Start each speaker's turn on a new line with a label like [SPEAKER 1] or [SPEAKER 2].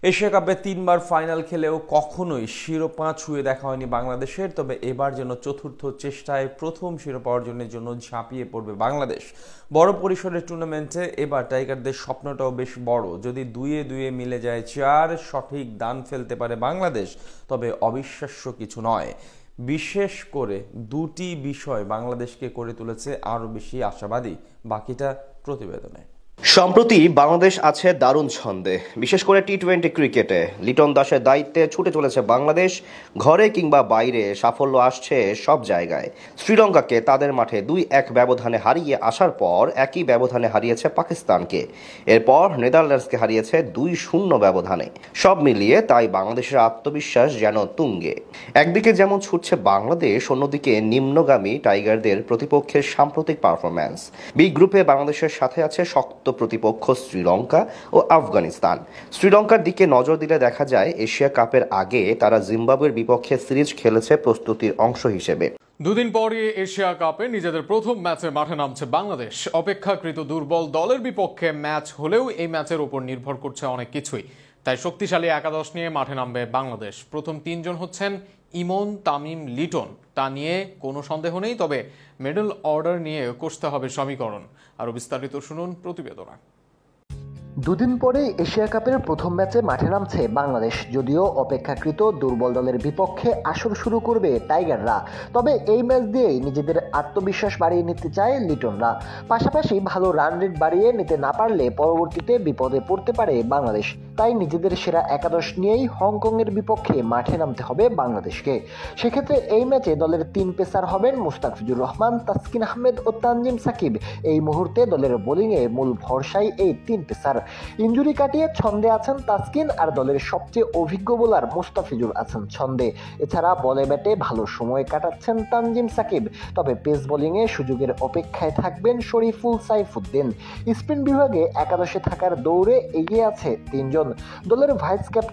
[SPEAKER 1] Asia কাপে 3বার final খেলেও কখনোই শিরোপা ছুঁয়ে দেখা হয়নি বাংলাদেশের। তবে এবার যেন চতুর্থ চেষ্টায় প্রথম শিরোপা অর্জনের জন্য ঝাঁপিয়ে পড়বে বাংলাদেশ। বড় পরিসরের টুর্নামেন্টে এবার টাইগারদের স্বপ্নটাও বেশ বড়। যদি দুয়ে দুয়ে মিলে যায় 4, সঠিক দান ফেলতে পারে বাংলাদেশ, তবে অবিশ্বাস্য কিছু নয়। বিশেষ করে দুটি বিষয় বাংলাদেশকে করে তুলেছে আরও বেশি আশাবাদী। বাকিটা প্রতিবেদনে।
[SPEAKER 2] সম্প্রতি বাংলাদেশ আছে দারুণ ছন্দে। বিশেষ করে টি-20 ক্রিকেটে লিটন দাসের দায়িত্বে ছুটে চলেছে বাংলাদেশ। ঘরে কিংবা বাইরে সাফল্য আসছে সব জায়গায়। শ্রীলঙ্কাকে তাদের মাঠে 2-1 ব্যবধানে হারিয়ে আসার পর একই ব্যবধানে হারিয়েছে পাকিস্তানকে। এরপর নেদারল্যান্ডসকে হারিয়েছে 2-0 ব্যবধানে। সব মিলিয়ে তাই বাংলাদেশের আত্মবিশ্বাস যেন তুঙ্গে। একদিকে যেমন ছুটছে বাংলাদেশ, অন্যদিকে নিম্নগামী টাইগারদের প্রতিপক্ষের সাম্প্রতিক পারফরম্যান্স। বি গ্রুপে বাংলাদেশের সাথে আছে শক্ত প্রতিপক্ষ শ্রীলঙ্কা ও আফগানিস্তান। শ্রীলঙ্কার দিকে নজর দিলে দেখা যায় এশিয়া কাপের আগে তারা জিম্বাবুয়ের বিপক্ষে সিরিজ খেলেছে প্রস্তুতির অংশ হিসেবে।
[SPEAKER 3] দুদিন পরই এশিয়া কাপে নিজেদের প্রথম ম্যাচে মাঠে নামছে বাংলাদেশ। অপেক্ষাকৃত দুর্বল দলের বিপক্ষে ম্যাচ হলেও এই ম্যাচের উপর নির্ভর করছে অনেক কিছুই। তাই শক্তিশালী একাদশ নিয়ে মাঠে নামবে বাংলাদেশ। প্রথম 3 জন হচ্ছেন ইমন, তামিম, লিটন। তা নিয়ে কোনো সন্দেহ নেই। তবে মিডল অর্ডার নিয়ে কষতে হবে সমীকরণ। আরও বিস্তারিত শুনুন প্রতিবেদনা।
[SPEAKER 4] দুদিন পরে এশিয়া কাপের প্রথম ম্যাচে মাঠে নামছে বাংলাদেশ। যদিও অপেক্ষাকৃত দুর্বল দলের বিপক্ষে আসর শুরু করবে টাইগাররা, তবে এই ম্যাচ দিয়েই নিজেদের আত্মবিশ্বাস বাড়িয়ে নিতে চায় লিটনরা। পাশাপাশি ভালো রান রেট বাড়িয়ে নিতে না পারলে পরবর্তীতে বিপদে পড়তে পারে বাংলাদেশ। তাই নিজেদের সেরা একাদশ নিয়েই হংকংয়ের বিপক্ষে মাঠে নামতে হবে বাংলাদেশকে। সেক্ষেত্রে এই ম্যাচে দলের 3 পেসার হবেন মুস্তাফিজুর রহমান, তাসকিন আহমেদ ও তানজিম সাকিব। এই মুহূর্তে দলের বোলিংয়ে মূল ভরসাই এই 3 পেসার। ইনজুরি কাটিয়ে ছন্দে আছেন তাসকিন, আর দলের সবচেয়ে অভিজ্ঞ বোলার মুস্তাফিজুর আছেন ছন্দে। এছাড়া বলে ব্যাটে ভালো সময় কাটাচ্ছেন তানজিম সাকিব। তবে পেস বোলিংয়ে সুযোগের অপেক্ষায় থাকবেন শরীফুল সাইফুদ্দিন। স্পিন বিভাগে একাদশে থাকার দৌড়ে এগিয়ে আছে 3 জন। দলের ভাইস ক্যাপ্টেন